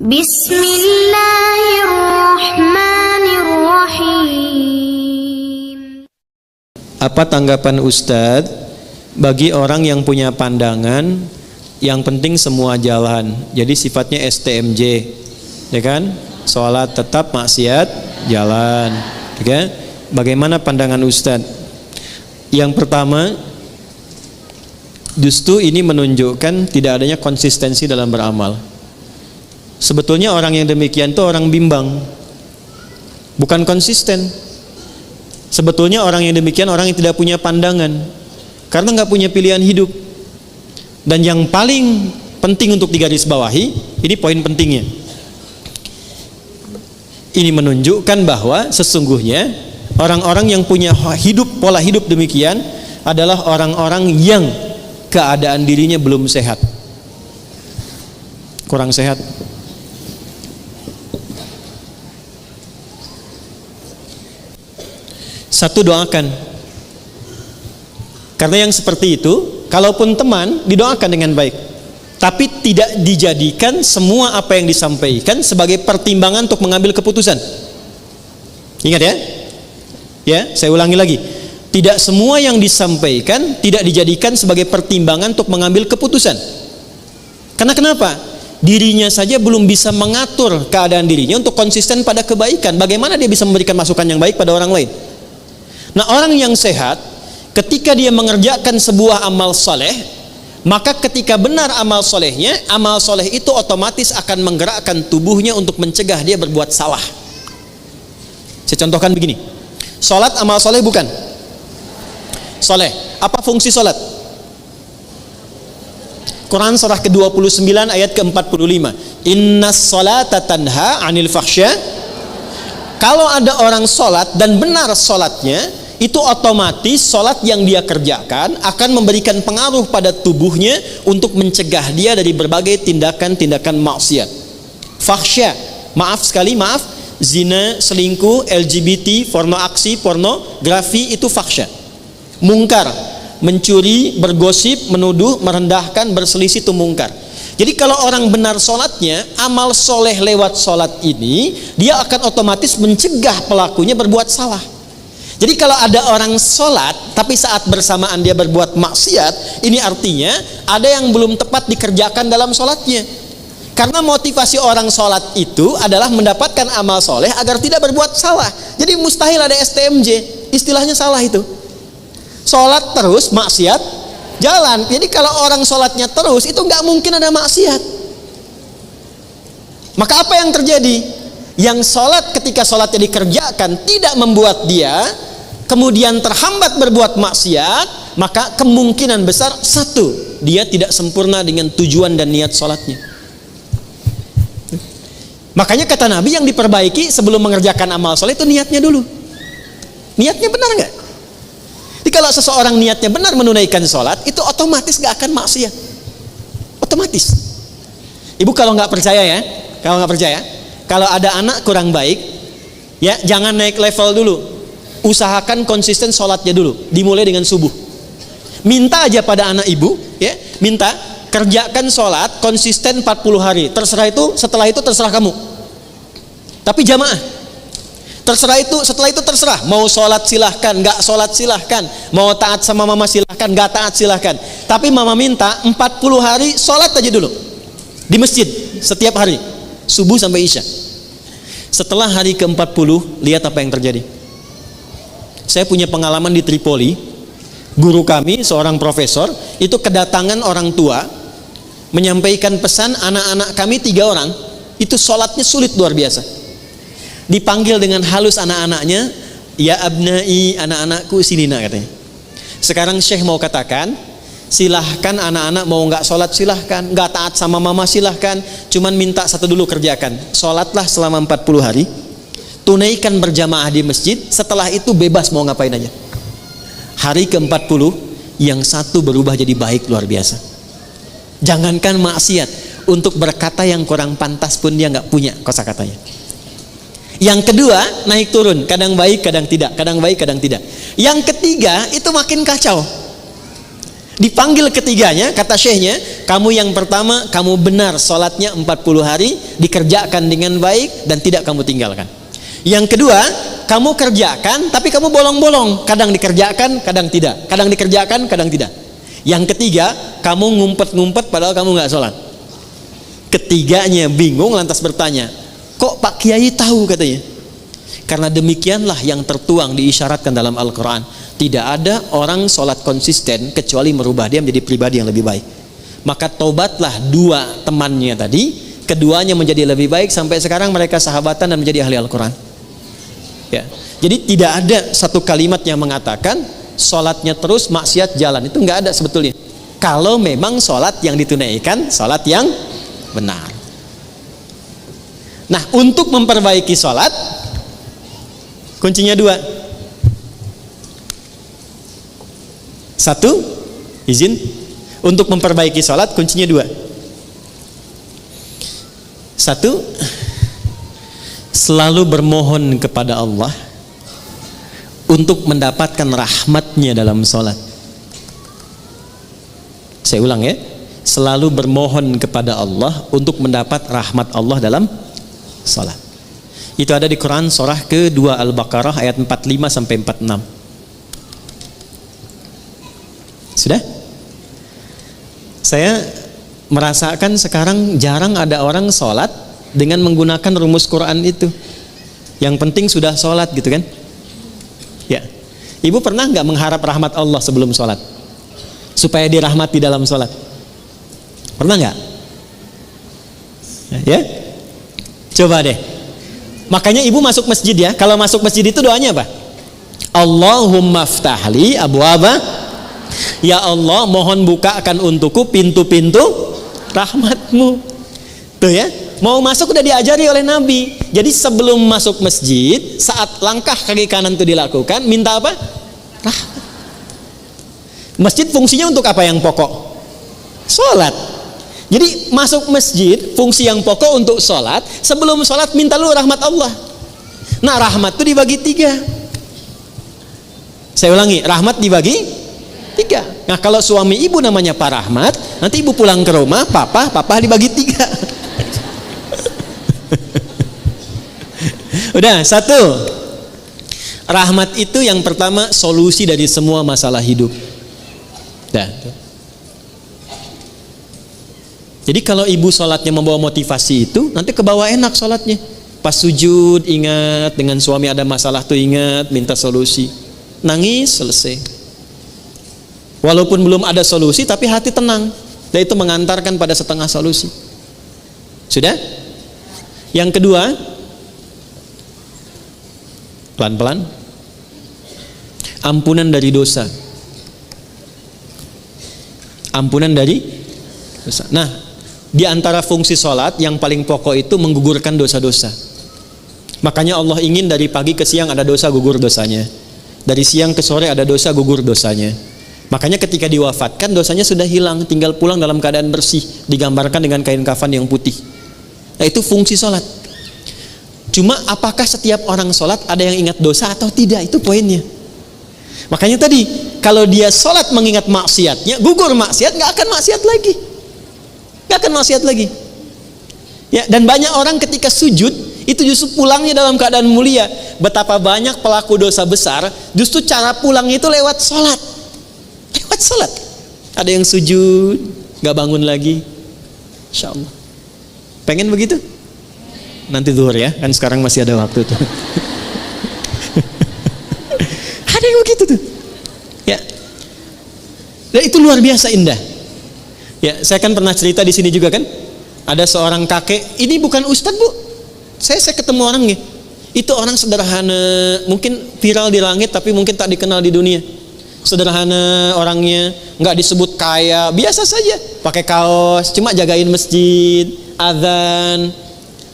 Bismillahirrahmanirrahim. Apa tanggapan Ustadz bagi orang yang punya pandangan yang penting semua jalan, jadi sifatnya STMJ, ya kan? Sholat tetap, maksiat jalan, ya kan? Bagaimana pandangan Ustadz? Yang pertama, justru ini menunjukkan tidak adanya konsistensi dalam beramal. Sebetulnya orang yang demikian itu orang bimbang, bukan konsisten. Sebetulnya orang yang demikian orang yang tidak punya pandangan, karena nggak punya pilihan hidup. Dan yang paling penting untuk digarisbawahi, ini poin pentingnya. Ini menunjukkan bahwa sesungguhnya orang-orang yang punya pola hidup demikian adalah orang-orang yang keadaan dirinya belum sehat, kurang sehat. Satu, doakan. Karena yang seperti itu, kalaupun teman, didoakan dengan baik, tapi tidak dijadikan semua apa yang disampaikan sebagai pertimbangan untuk mengambil keputusan. Ingat ya? Ya, saya ulangi lagi. Tidak semua yang disampaikan tidak dijadikan sebagai pertimbangan untuk mengambil keputusan. Karena kenapa? Dirinya saja belum bisa mengatur keadaan dirinya untuk konsisten pada kebaikan. Bagaimana dia bisa memberikan masukan yang baik pada orang lain? Nah, orang yang sehat, ketika dia mengerjakan sebuah amal soleh, maka ketika benar amal solehnya, amal soleh itu otomatis akan menggerakkan tubuhnya untuk mencegah dia berbuat salah. Saya contohkan begini. Sholat amal soleh bukan? Soleh. Apa fungsi sholat? Quran surah ke-29 ayat ke-45. Innas sholata tanha anil fahsya. Kalau ada orang sholat dan benar sholatnya, itu otomatis sholat yang dia kerjakan akan memberikan pengaruh pada tubuhnya untuk mencegah dia dari berbagai tindakan-tindakan maksiat. Fahsya, maaf sekali, zina, selingkuh, LGBT, porno aksi, pornografi, itu fahsya. Mungkar, mencuri, bergosip, menuduh, merendahkan, berselisih, itu mungkar. Jadi kalau orang benar sholatnya, amal soleh lewat sholat ini, dia akan otomatis mencegah pelakunya berbuat salah. Jadi kalau ada orang sholat, tapi saat bersamaan dia berbuat maksiat, ini artinya ada yang belum tepat dikerjakan dalam sholatnya. Karena motivasi orang sholat itu adalah mendapatkan amal soleh agar tidak berbuat salah. Jadi mustahil ada STMJ, istilahnya salah itu. Sholat terus, maksiat jalan. Jadi kalau orang sholatnya terus, itu nggak mungkin ada maksiat. Maka apa yang terjadi? Yang sholat ketika sholatnya dikerjakan tidak membuat dia kemudian terhambat berbuat maksiat, maka kemungkinan besar, satu, dia tidak sempurna dengan tujuan dan niat sholatnya. Makanya kata Nabi, yang diperbaiki sebelum mengerjakan amal soleh itu niatnya dulu. Niatnya benar nggak? Jadi kalau seseorang niatnya benar menunaikan sholat, itu otomatis nggak akan maksiat. Otomatis. Ibu kalau nggak percaya ya, kalau ada anak kurang baik, ya jangan naik level dulu. Usahakan konsisten sholatnya dulu, dimulai dengan subuh. Minta aja pada anak ibu, ya, minta kerjakan sholat konsisten 40 hari. Terserah itu, setelah itu terserah kamu. Tapi jamaah. Terserah itu, setelah itu terserah. Mau sholat silahkan, nggak sholat silahkan. Mau taat sama mama silahkan, nggak taat silahkan. Tapi mama minta 40 hari sholat aja dulu di masjid setiap hari, subuh sampai isya. Setelah hari ke-40, lihat apa yang terjadi. Saya punya pengalaman di Tripoli. Guru kami, seorang profesor, itu kedatangan orang tua menyampaikan pesan anak-anak kami 3 orang, itu sholatnya sulit luar biasa. Dipanggil dengan halus anak-anaknya, ya abnai, anak-anakku sini nak, katanya. Sekarang Syekh mau katakan, silahkan anak-anak mau nggak sholat silahkan, nggak taat sama mama silahkan, cuman minta satu dulu kerjakan, sholatlah selama 40 hari, tunaikan berjamaah di masjid, setelah itu bebas mau ngapain aja. Hari ke-40 yang satu berubah jadi baik luar biasa. Jangankan maksiat, untuk berkata yang kurang pantas pun dia nggak punya kosakatanya. Yang kedua naik turun, kadang baik kadang tidak, kadang baik kadang tidak. Yang ketiga itu makin kacau. Dipanggil ketiganya, kata syekhnya, kamu yang pertama, kamu benar sholatnya 40 hari, dikerjakan dengan baik dan tidak kamu tinggalkan. Yang kedua, kamu kerjakan tapi kamu bolong-bolong, kadang dikerjakan, kadang tidak, kadang dikerjakan, kadang tidak. Yang ketiga, kamu ngumpet-ngumpet padahal kamu nggak sholat. Ketiganya bingung lantas bertanya, kok Pak Kiai tahu katanya? Karena demikianlah yang tertuang diisyaratkan dalam Al-Quran. Tidak ada orang sholat konsisten kecuali merubah dia menjadi pribadi yang lebih baik. Maka tobatlah dua temannya tadi, keduanya menjadi lebih baik sampai sekarang mereka sahabatan dan menjadi ahli Al-Quran. Ya. Jadi tidak ada satu kalimat yang mengatakan sholatnya terus maksiat jalan, itu nggak ada sebetulnya. Kalau memang sholat yang ditunaikan sholat yang benar. Nah, untuk memperbaiki sholat kuncinya dua. Satu, izin, untuk memperbaiki sholat kuncinya dua. Satu, selalu bermohon kepada Allah untuk mendapatkan rahmatnya dalam sholat. Saya ulang ya, selalu bermohon kepada Allah untuk mendapat rahmat Allah dalam sholat. Itu ada di Quran surah ke-2 Al-Baqarah ayat 45 sampai 46. Sudah? Saya merasakan sekarang jarang ada orang sholat dengan menggunakan rumus Quran itu. Yang penting sudah sholat gitu kan? Ya. Ibu pernah nggak mengharap rahmat Allah sebelum sholat? Supaya dirahmati dalam sholat? Pernah nggak? Ya? Coba deh. Makanya ibu masuk masjid ya. Kalau masuk masjid itu doanya apa? Allahumma ftahli abwaba. Ya Allah, mohon bukakan untukku pintu-pintu rahmatmu. Tuh ya, mau masuk udah diajari oleh Nabi. Jadi sebelum masuk masjid, saat langkah kaki kanan itu dilakukan, minta apa? Rahmat. Masjid fungsinya untuk apa yang pokok? Sholat. Jadi masuk masjid, fungsi yang pokok untuk sholat. Sebelum sholat minta lu rahmat Allah. Nah, rahmat itu dibagi 3. Saya ulangi, rahmat dibagi 3. Nah, kalau suami ibu namanya Pak Rahmat, nanti ibu pulang ke rumah, papa dibagi 3. Udah, 1. Rahmat itu yang pertama solusi dari semua masalah hidup. Dah. Jadi kalau ibu sholatnya membawa motivasi itu, nanti ke bawah enak sholatnya. Pas sujud ingat, dengan suami ada masalah tuh ingat, minta solusi. Nangis, selesai. Walaupun belum ada solusi tapi hati tenang. Dan itu mengantarkan pada setengah solusi. Sudah? Yang kedua, pelan-pelan, ampunan dari dosa. Ampunan dari dosa. Nah, di antara fungsi sholat yang paling pokok itu menggugurkan dosa-dosa. Makanya Allah ingin dari pagi ke siang ada dosa, gugur dosanya. Dari siang ke sore ada dosa, gugur dosanya. Makanya ketika diwafatkan dosanya sudah hilang, tinggal pulang dalam keadaan bersih, digambarkan dengan kain kafan yang putih. Nah, itu fungsi sholat. Cuma apakah setiap orang sholat ada yang ingat dosa atau tidak, itu poinnya. Makanya tadi kalau dia sholat mengingat maksiatnya, gugur maksiat, nggak akan maksiat lagi, nggak akan maksiat lagi. Ya, dan banyak orang ketika sujud itu justru pulangnya dalam keadaan mulia. Betapa banyak pelaku dosa besar justru cara pulangnya itu lewat sholat. Lewat sholat. Ada yang sujud nggak bangun lagi, Insya Allah. Pengen begitu? Nanti zuhur ya, kan sekarang masih ada waktu tuh. Ada yang begitu tuh. Ya. Dan itu luar biasa indah. Ya, saya kan pernah cerita di sini juga kan. Ada seorang kakek, ini bukan ustadz bu. Saya ketemu orangnya. Itu orang sederhana, mungkin viral di langit tapi mungkin tak dikenal di dunia. Sederhana orangnya, nggak disebut kaya, biasa saja. Pakai kaos, cuma jagain masjid, azan.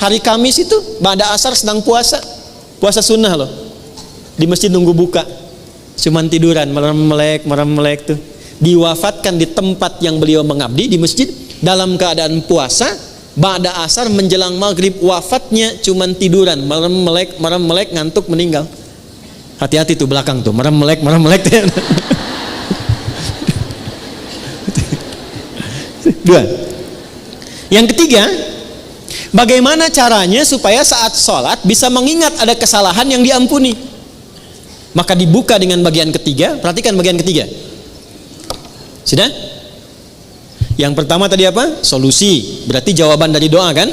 Hari Kamis itu ba'da asar sedang puasa sunnah loh. Di masjid nunggu buka, cuman tiduran, merem melek tuh. Diwafatkan di tempat yang beliau mengabdi di masjid dalam keadaan puasa. Ba'da asar menjelang maghrib wafatnya cuman tiduran, merem melek ngantuk meninggal. Hati-hati tuh belakang tuh, merem melek tuh. Dua. Yang ketiga, bagaimana caranya supaya saat sholat bisa mengingat ada kesalahan yang diampuni? Maka dibuka dengan bagian ketiga. Perhatikan bagian ketiga. Sudah? Yang pertama tadi apa? Solusi. Berarti jawaban dari doa kan?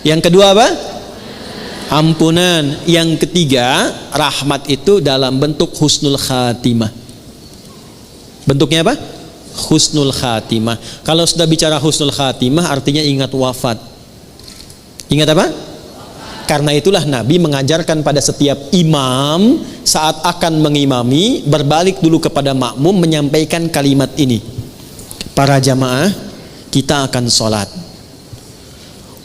Yang kedua apa? Ampunan. Yang ketiga, rahmat itu dalam bentuk husnul khatimah. Bentuknya apa? Husnul khatimah. Kalau sudah bicara husnul khatimah artinya ingat wafat. Ingat apa? Karena itulah Nabi mengajarkan pada setiap imam saat akan mengimami, berbalik dulu kepada makmum menyampaikan kalimat ini. Para jamaah, kita akan sholat.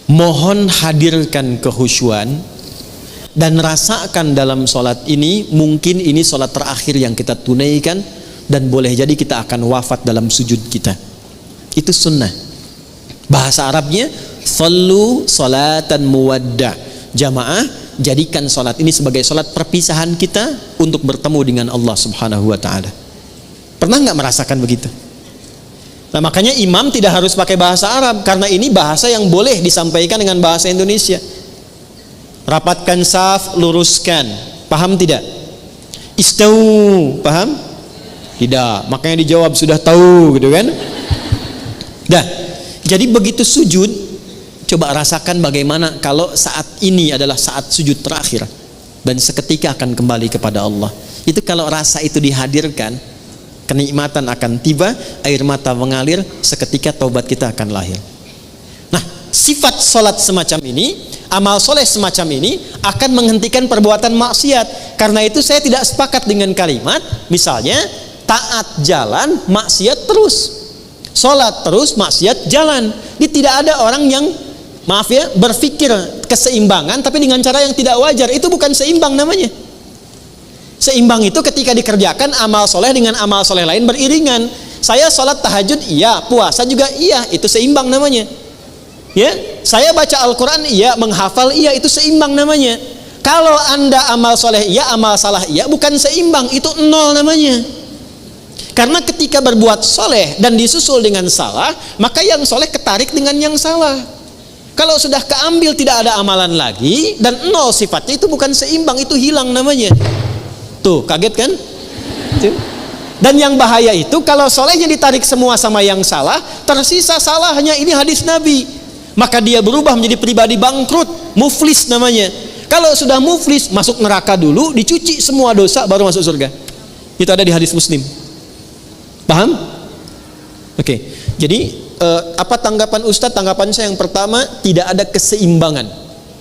Mohon hadirkan kehusyuan dan rasakan dalam sholat ini, mungkin ini sholat terakhir yang kita tunaikan dan boleh jadi kita akan wafat dalam sujud kita. Itu sunnah. Bahasa Arabnya sallu salatan muwadda. Jamaah, jadikan sholat ini sebagai sholat perpisahan kita untuk bertemu dengan Allah Subhanahu wa ta'ala. Pernah nggak merasakan begitu? Nah, makanya imam tidak harus pakai bahasa Arab, karena ini bahasa yang boleh disampaikan dengan bahasa Indonesia. Rapatkan saf, luruskan. Paham tidak? Istau, paham? Tidak. Makanya dijawab sudah tahu, gitu kan? Dah. Jadi begitu sujud, coba rasakan bagaimana kalau saat ini adalah saat sujud terakhir dan seketika akan kembali kepada Allah. Itu kalau rasa itu dihadirkan, kenikmatan akan tiba, air mata mengalir, seketika taubat kita akan lahir. Nah, sifat sholat semacam ini, amal soleh semacam ini akan menghentikan perbuatan maksiat. Karena itu saya tidak sepakat dengan kalimat misalnya taat jalan, maksiat terus, sholat terus, maksiat jalan. Ini tidak ada orang yang, maaf ya, berpikir keseimbangan tapi dengan cara yang tidak wajar. Itu bukan seimbang namanya. Seimbang itu ketika dikerjakan amal soleh dengan amal soleh lain beriringan. Saya sholat tahajud iya, puasa juga iya, itu seimbang namanya. Ya, saya baca Al-Quran iya, menghafal iya, itu seimbang namanya. Kalau anda amal soleh iya, amal salah iya, bukan seimbang, itu nol namanya. Karena ketika berbuat soleh dan disusul dengan salah, maka yang soleh ketarik dengan yang salah. Kalau sudah keambil tidak ada amalan lagi dan nol sifatnya, itu bukan seimbang, itu hilang namanya. Tuh, kaget kan? Dan yang bahaya itu kalau solehnya ditarik semua sama yang salah, tersisa salahnya. Ini hadis Nabi. Maka dia berubah menjadi pribadi bangkrut, muflis namanya. Kalau sudah muflis, masuk neraka dulu, dicuci semua dosa baru masuk surga. Itu ada di hadis Muslim. Paham? Oke. Jadi apa tanggapan Ustadz? Tanggapan saya yang pertama, tidak ada keseimbangan.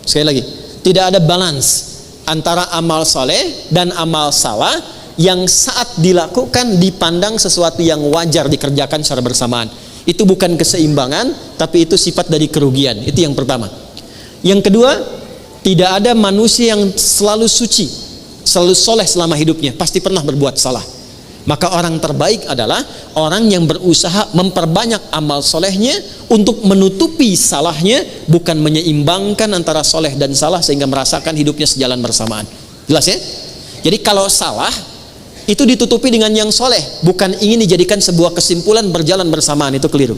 Sekali lagi, tidak ada balance antara amal soleh dan amal salah yang saat dilakukan dipandang sesuatu yang wajar dikerjakan secara bersamaan. Itu bukan keseimbangan, tapi itu sifat dari kerugian. Itu yang pertama. Yang kedua, tidak ada manusia yang selalu suci, selalu soleh selama hidupnya, pasti pernah berbuat salah. Maka orang terbaik adalah orang yang berusaha memperbanyak amal solehnya untuk menutupi salahnya, bukan menyeimbangkan antara soleh dan salah sehingga merasakan hidupnya sejalan bersamaan. Jelas ya? Jadi kalau salah itu ditutupi dengan yang soleh, bukan ingin dijadikan sebuah kesimpulan berjalan bersamaan, itu keliru.